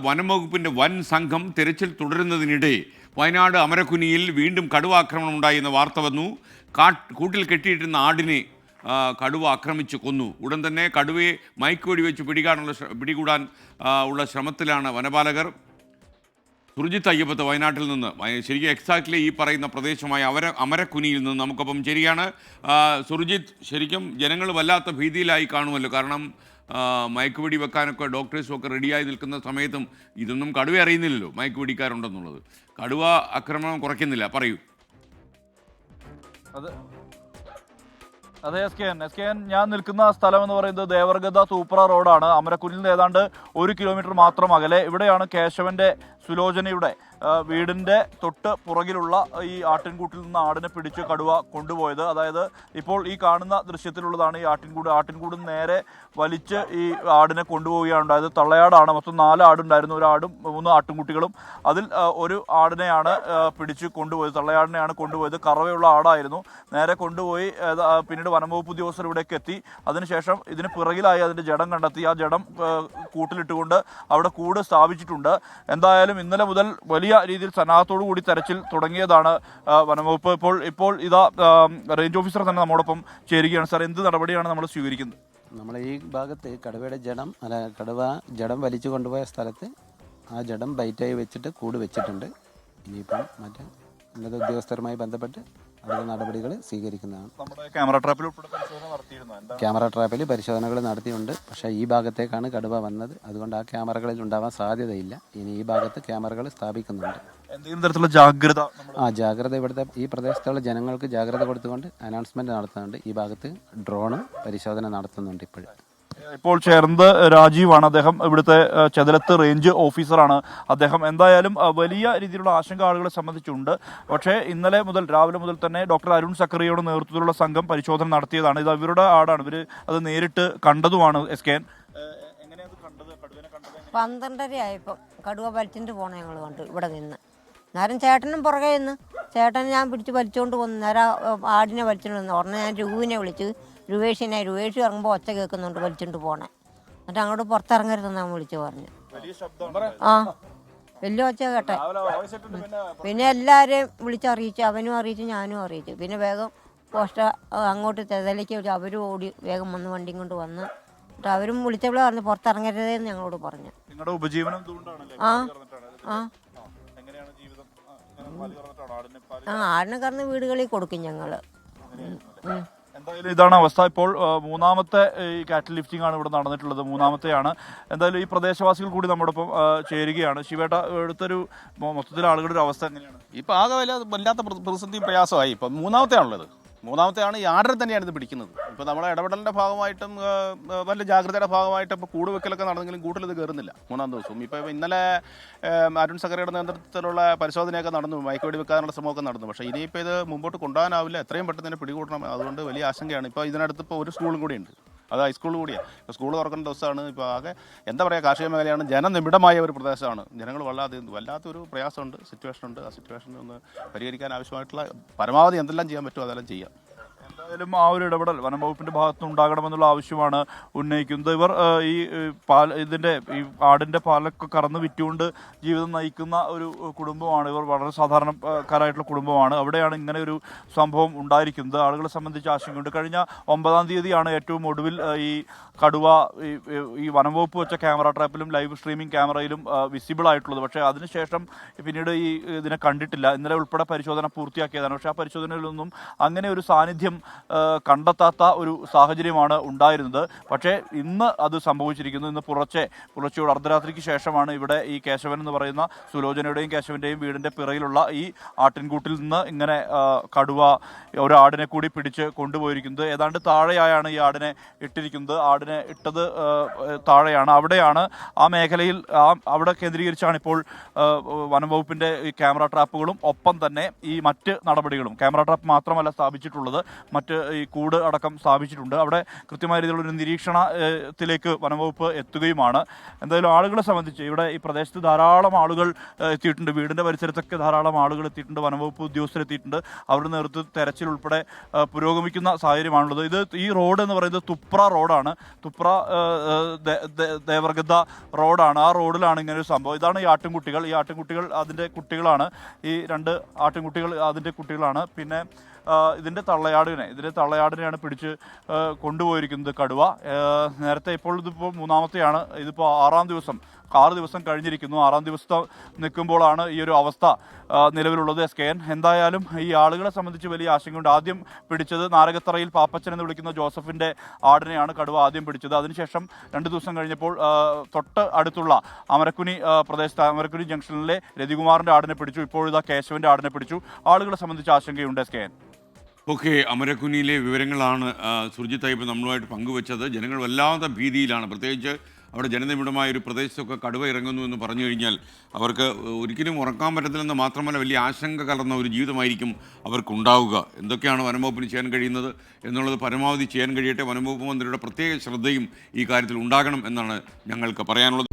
വനം വകുപ്പിന്റെ വൻ സംഘം തെരച്ചിൽ തുടരുന്നതിനിടെ വയനാട് അമരക്കുനിയിൽ വീണ്ടും കടുവ ആക്രമണം ഉണ്ടായി എന്ന വാർത്ത വന്നു. കൂട്ടിൽ കെട്ടിയിട്ടിരുന്ന ആടിനെ കടുവ ആക്രമിച്ച് കൊന്നു. ഉടൻ തന്നെ കടുവയെ മയക്കുവെടി വെച്ച് പിടികൂടാൻ ഉള്ള ശ്രമത്തിലാണ് വനപാലകർ. സുർജിത്ത് അയ്യപ്പത്ത് വയനാട്ടിൽ നിന്ന് ശരിക്കും എക്സാക്ട്ലി ഈ പറയുന്ന പ്രദേശമായ അമരക്കുനിയിൽ നിന്ന് നമുക്കൊപ്പം ശരിയാണ്. സുർജിത്ത്, ശരിക്കും ജനങ്ങൾ വല്ലാത്ത ഭീതിയിലായി കാണുമല്ലോ. കാരണം മയക്കുവെടി വെക്കാനൊക്കെ ഡോക്ടേഴ്സും ഒക്കെ റെഡിയായി നിൽക്കുന്ന സമയത്തും ഇതൊന്നും കടുവ അറിയുന്നില്ലല്ലോ മയക്കുവെടിക്കാരുണ്ടെന്നുള്ളത്. കടുവ ആക്രമണം കുറയ്ക്കുന്നില്ല. പറയൂ. അതെ എസ് കെ എൻ ഞാൻ നിൽക്കുന്ന സ്ഥലം എന്ന് പറയുന്നത് ദേവർഗത തൂപ്ര റോഡാണ്. അമരക്കുനിൽ നിന്ന് ഏതാണ്ട് 1 കിലോമീറ്റർ മാത്രം അകലെ. ഇവിടെയാണ് കേശവന്റെ സുലോചനയുടെ വീടിൻ്റെ തൊട്ട് പുറകിലുള്ള ഈ ആട്ടിൻകൂട്ടിൽ നിന്ന് ആടിനെ പിടിച്ച് കടുവ കൊണ്ടുപോയത്. അതായത് ഇപ്പോൾ ഈ കാണുന്ന ദൃശ്യത്തിലുള്ളതാണ് ഈ ആട്ടിൻകൂട് നേരെ വലിച്ച് ഈ ആടിനെ കൊണ്ടുപോവുകയാണ് ഉണ്ടായത്. തള്ളയാടാണ്. മൊത്തം 4 ആടുണ്ടായിരുന്നു. ഒരു ആടും 3 ആട്ടിൻകുട്ടികളും. അതിൽ ഒരു ആടിനെയാണ് പിടിച്ച് കൊണ്ടുപോയത്. തള്ളയാടിനെയാണ് കൊണ്ടുപോയത്. കറവയുള്ള ആടായിരുന്നു. നേരെ കൊണ്ടുപോയി പിന്നീട് വനംവകുപ്പ് ഉദ്യോഗസ്ഥർ ഇവിടേക്ക് എത്തി. അതിനുശേഷം ഇതിന് പിറകിലായി അതിൻ്റെ ജഡം കണ്ടെത്തി. ആ ജഡം കൂട്ടിലിട്ടുകൊണ്ട് അവിടെ കൂട് സ്ഥാപിച്ചിട്ടുണ്ട്. എന്തായാലും ഇന്നലെ മുതൽ വലിയ രീതിയിൽ സന്നാഹത്തോടു കൂടി തെരച്ചിൽ തുടങ്ങിയതാണ് വനംവകുപ്പ്. ഇപ്പോൾ ഇതാ റേഞ്ച് ഓഫീസർ തന്നെ നമ്മോടൊപ്പം ചേരുകയാണ്. സാർ, എന്ത് നടപടിയാണ് നമ്മൾ സ്വീകരിക്കുന്നത്? നമ്മൾ ഈ ഭാഗത്ത് കടുവയുടെ കടുവ ജഡം വലിച്ചു കൊണ്ടുപോയ സ്ഥലത്ത് ആ ജഡം ബൈറ്റായി വെച്ചിട്ട് കൂട് വെച്ചിട്ടുണ്ട്. ഇനിയിപ്പം മറ്റേ ഉന്നത ഉദ്യോഗസ്ഥരുമായി ബന്ധപ്പെട്ട് അടുത്ത നടപടികൾ സ്വീകരിക്കുന്നതാണ്. ക്യാമറ ട്രാപ്പിൽ പരിശോധനകൾ നടത്തിയിട്ടുണ്ട്. പക്ഷേ ഈ ഭാഗത്തേക്കാണ് കടുവ വന്നത്. അതുകൊണ്ട് ആ ക്യാമറകളിൽ ഉണ്ടാവാൻ സാധ്യതയില്ല. ഇനി ഈ ഭാഗത്ത് ക്യാമറകൾ സ്ഥാപിക്കുന്നുണ്ട്. എന്തെങ്കിലും തരത്തിലുള്ള ജാഗ്രത ഇവിടുത്തെ ഈ പ്രദേശത്തുള്ള ജനങ്ങൾക്ക് ജാഗ്രത കൊടുത്തുകൊണ്ട് അനൗൺസ്മെന്റ് നടത്തുന്നുണ്ട്. ഈ ഭാഗത്ത് ഡ്രോണ് പരിശോധന നടത്തുന്നുണ്ട്. ഇപ്പോൾ ചേർന്നത് രാജീവാണ്. അദ്ദേഹം ഇവിടുത്തെ ചെതലത്ത് റേഞ്ച് ഓഫീസറാണ് അദ്ദേഹം. എന്തായാലും വലിയ രീതിയിലുള്ള ആശങ്ക ആളുകളെ സംബന്ധിച്ചുണ്ട്. പക്ഷേ ഇന്നലെ മുതൽ രാവിലെ മുതൽ തന്നെ ഡോക്ടർ അരുൺ സക്കറിയയുടെ നേതൃത്വത്തിലുള്ള സംഘം പരിശോധന നടത്തിയതാണ്. ഇത് ഇവരുടെ ആടാണ്. ഇവർ അത് നേരിട്ട് കണ്ടതുമാണ്. എസ് കെ എൻ, 12:30 ആയപ്പോൾ കടുവ വലിച്ചിട്ട് പോണ ഞങ്ങൾ കണ്ടു ഇവിടെ നിന്ന്. നേരം ചേട്ടനും പുറകെ നിന്ന് ചേട്ടനെ ഞാൻ പിടിച്ച് വലിച്ചുകൊണ്ട് വന്നു. നേരം ആടിനെ വലിച്ചുകൊണ്ട് വന്നു. ഉടനെ ഞാൻ രൂപിനെ വിളിച്ച് രൂപേഷ് ഇറങ്ങുമ്പോൾ ഒച്ച കേൾക്കുന്നുണ്ട് വലിച്ചുകൊണ്ട് പോണേ. എന്നിട്ട് അങ്ങോട്ട് പുറത്തിറങ്ങരുതെന്ന് ഞാൻ വിളിച്ചു പറഞ്ഞു. ആ, വലിയ ഒച്ച കേട്ടെ. പിന്നെ എല്ലാവരെയും വിളിച്ചറിയിച്ചു. അവനും അറിയിച്ചു, ഞാനും അറിയിച്ചു. പിന്നെ വേഗം പോസ്റ്റ് അങ്ങോട്ട് തെതലേക്ക് വിളിച്ച് അവരും ഓടി വേഗം വന്ന് വണ്ടിയും കൊണ്ട് വന്ന്. എന്നിട്ട് അവരും വിളിച്ചപ്പോൾ പറഞ്ഞു പുറത്തിറങ്ങരുതേന്ന് ഞങ്ങളോട് പറഞ്ഞു. ആ ആ ആടിനെ കറന്ന് വീടുകളിൽ കൊടുക്കും ഞങ്ങൾ. എന്തായാലും ഇതാണ് അവസ്ഥ. ഇപ്പോൾ 3ാമത്തെ ഈ കാറ്റിൽ ലിഫ്റ്റിംഗ് ആണ് ഇവിടെ നടന്നിട്ടുള്ളത്. 3ാമത്തെയാണ്. എന്തായാലും ഈ പ്രദേശവാസികൾ കൂടി നമ്മോടൊപ്പം ചേരുകയാണ്. ശിവേട്ട, ഇവിടുത്തെ മൊത്തത്തിൽ ആളുകളുടെ ഒരു അവസ്ഥ എങ്ങനെയാണ്? ഇപ്പോൾ ആകെ വല്ലാത്ത പ്രതിസന്ധിയും പ്രയാസമായി. ഇപ്പം 3ാമത്തെയാണുള്ളത്. 3ാമത്തെയാണ് ഈ ആർഡർ തന്നെയാണ് ഇത് പിടിക്കുന്നത്. ഇപ്പോൾ നമ്മുടെ ഇടപെടലിൻ്റെ ഭാഗമായിട്ടും വലിയ ജാഗ്രതയുടെ ഭാഗമായിട്ടും ഇപ്പോൾ കൂട് വെക്കലൊക്കെ നടന്നെങ്കിലും കൂട്ടിൽ ഇത് കയറുന്നില്ല 3ാം ദിവസവും. ഇപ്പോൾ ഇന്നലെ അരുൺ സക്കറിയുടെ നേതൃത്വത്തിലുള്ള പരിശോധനയൊക്കെ നടന്നു. മയക്കുവെടി വെക്കാനുള്ള ശ്രമമൊക്കെ നടന്നു. പക്ഷേ ഇനിയിപ്പോൾ ഇത് മുമ്പോട്ട് കൊണ്ടുപോകാനാവില്ല. എത്രയും പെട്ടെന്ന് തന്നെ പിടികൂടണം. അതുകൊണ്ട് വലിയ ആശങ്കയാണ്. ഇപ്പോൾ ഇതിനടുത്ത് ഇപ്പോൾ ഒരു സ്കൂളും കൂടിയുണ്ട്. അത് ഹൈസ്കൂൾ കൂടിയാണ്. ഇപ്പോൾ സ്കൂൾ തുറക്കുന്ന ദിവസമാണ്. ഇപ്പോൾ ആകെ എന്താ പറയുക, കാർഷിക മേഖലയാണ്. ജനനിബിഡമായ ഒരു പ്രദേശമാണ്. ജനങ്ങൾ വല്ലാത്തൊരു പ്രയാസമുണ്ട്, സിറ്റുവേഷനുണ്ട്. ആ സിറ്റുവേഷൻ ഒന്ന് പരിഹരിക്കാൻ ആവശ്യമായിട്ടുള്ള പരമാവധി എന്തെല്ലാം ചെയ്യാൻ പറ്റുമോ അതെല്ലാം ചെയ്യാം. എന്തായാലും ആ ഒരു ഇടപെടൽ വനം വകുപ്പിന്റെ ഭാഗത്തുനിന്ന് ഉണ്ടാകണമെന്നുള്ള ആവശ്യമാണ് ഉന്നയിക്കുന്നത്. ഇവർ ഈ ആടിന്റെ പാലൊക്കെ കറന്ന് വിറ്റുകൊണ്ട് ജീവിതം നയിക്കുന്ന ഒരു കുടുംബമാണ്. ഇവർ വളരെ സാധാരണക്കാരായിട്ടുള്ള കുടുംബമാണ്. അവിടെയാണ് ഇങ്ങനെ ഒരു സംഭവം ഉണ്ടായിരിക്കുന്നത്. ആളുകളെ സംബന്ധിച്ച് ആശങ്കയുണ്ട്. കഴിഞ്ഞ 9-ാം തീയതിയാണ് ഏറ്റവും ഒടുവിൽ ഈ കടുവ ഈ വനം വകുപ്പ് വെച്ച ക്യാമറ ട്രാപ്പിലും ലൈവ് സ്ട്രീമിംഗ് ക്യാമറയിലും വിസിബിൾ ആയിട്ടുള്ളത്. പക്ഷേ അതിനുശേഷം പിന്നീട് ഇതിനെ കണ്ടിട്ടില്ല. ഇന്നലെ ഉൾപ്പെടെ പരിശോധന പൂർത്തിയാക്കിയതാണ്. പക്ഷേ ആ പരിശോധനയിലൊന്നും അങ്ങനെ ഒരു സാന്നിധ്യം കണ്ടെത്താത്ത ഒരു സാഹചര്യമാണ് ഉണ്ടായിരുന്നത്. പക്ഷേ ഇന്ന് അത് സംഭവിച്ചിരിക്കുന്നു. ഇന്ന് പുലർച്ചയോട് അർദ്ധരാത്രിക്ക് ശേഷമാണ് ഇവിടെ ഈ കേശവൻ എന്ന് പറയുന്ന സുലോചനയുടെയും കേശവൻ്റെയും വീടിൻ്റെ പിറയിലുള്ള ഈ ആട്ടിൻകൂട്ടിൽ നിന്ന് ഇങ്ങനെ കടുവ ഒരു ആടിനെ കൂടി പിടിച്ച് കൊണ്ടുപോയിരിക്കുന്നത്. ഏതാണ്ട് താഴെയായാണ് ഈ ആടിനെ ഇട്ടിരിക്കുന്നത്. ആടിനെ ഇട്ടത് താഴെയാണ്. അവിടെയാണ് ആ മേഖലയിൽ അവിടെ കേന്ദ്രീകരിച്ചാണ് ഇപ്പോൾ വനം വകുപ്പിൻ്റെ ഈ ക്യാമറ ട്രാപ്പുകളും ഒപ്പം തന്നെ ഈ മറ്റ് നടപടികളും. ക്യാമറ ട്രാപ്പ് മാത്രമല്ല സ്ഥാപിച്ചിട്ടുള്ളത്, മറ്റ് മറ്റ് ഈ കൂട് അടക്കം സ്ഥാപിച്ചിട്ടുണ്ട്. അവിടെ കൃത്യമായ രീതിയിലുള്ള ഒരു നിരീക്ഷണത്തിലേക്ക് വനംവകുപ്പ് എത്തുകയുമാണ്. എന്തായാലും ആളുകളെ സംബന്ധിച്ച് ഇവിടെ ഈ പ്രദേശത്ത് ധാരാളം ആളുകൾ എത്തിയിട്ടുണ്ട്. വീടിൻ്റെ പരിസരത്തൊക്കെ ധാരാളം ആളുകൾ എത്തിയിട്ടുണ്ട്. വനംവകുപ്പ് ഉദ്യോഗസ്ഥരെത്തിയിട്ടുണ്ട്. അവരുടെ നേതൃത്വത്തിൽ തെരച്ചിൽ ഉൾപ്പെടെ പുരോഗമിക്കുന്ന സാഹചര്യമാണുള്ളത്. ഈ റോഡ് എന്ന് പറയുന്നത് തുപ്ര റോഡാണ്. തുപ്ര ദേവർഗദ്ദ റോഡാണ്. ആ റോഡിലാണ് ഇങ്ങനെ ഒരു സംഭവം. ഇതാണ് ഈ ആട്ടിൻകുട്ടികൾ. ഈ ആട്ടിൻകുട്ടികൾ അതിൻ്റെ കുട്ടികളാണ്. ഈ 2 ആട്ടിൻകുട്ടികൾ അതിൻ്റെ കുട്ടികളാണ്. പിന്നെ ഇതിൻ്റെ തള്ളയാടിനെയാണ് പിടിച്ച് കൊണ്ടുപോയിരിക്കുന്നത് കടുവ. നേരത്തെ ഇതിപ്പോൾ 3ാമത്തെയാണ്. ഇതിപ്പോൾ 6 ദിവസം കഴിഞ്ഞിരിക്കുന്നു. 6 ദിവസം നിൽക്കുമ്പോഴാണ് ഈ ഒരു അവസ്ഥ നിലവിലുള്ളത്. SKN എന്തായാലും ഈ ആളുകളെ സംബന്ധിച്ച് വലിയ ആശങ്കയുണ്ട്. ആദ്യം പിടിച്ചത് നാരകത്തറയിൽ പാപ്പച്ചൻ എന്ന് വിളിക്കുന്ന ജോസഫിൻ്റെ ആടിനെയാണ് കടുവ ആദ്യം പിടിച്ചത്. അതിനുശേഷം 2 ദിവസം കഴിഞ്ഞപ്പോൾ തൊട്ട് അടുത്തുള്ള അമരക്കുനി പ്രദേശത്ത് അമരക്കുനി ജംഗ്ഷനിലെ രതികുമാറിൻ്റെ ആടിനെ പിടിച്ചു. ഇപ്പോഴിതാ കേശവൻ്റെ ആടിനെ പിടിച്ചു. ആളുകളെ സംബന്ധിച്ച് ആശങ്കയുണ്ട് SKN. ഓക്കെ, അമരക്കുനിയിലെ വിവരങ്ങളാണ് സുർജിത്ത് അയ്യപ്പൻ നമ്മളുമായിട്ട് പങ്കുവച്ചത്. ജനങ്ങൾ വല്ലാത്ത ഭീതിയിലാണ്. പ്രത്യേകിച്ച് അവിടെ ജനനിബിഡമായ ഒരു പ്രദേശത്തൊക്കെ കടുവ ഇറങ്ങുന്നു എന്ന് പറഞ്ഞു കഴിഞ്ഞാൽ അവർക്ക് ഒരിക്കലും ഉറക്കാൻ പറ്റത്തില്ലെന്ന് മാത്രമല്ല വലിയ ആശങ്ക കലർന്ന ഒരു ജീവിതമായിരിക്കും അവർക്കുണ്ടാവുക. എന്തൊക്കെയാണ് വനംവകുപ്പിന് ചെയ്യാൻ കഴിയുന്നത് എന്നുള്ളത് പരമാവധി ചെയ്യാൻ കഴിയട്ടെ. വനംവകുപ്പ് മന്ത്രിയുടെ പ്രത്യേക ശ്രദ്ധയും ഈ കാര്യത്തിൽ ഉണ്ടാകണം എന്നാണ് ഞങ്ങൾക്ക് പറയാനുള്ളത്.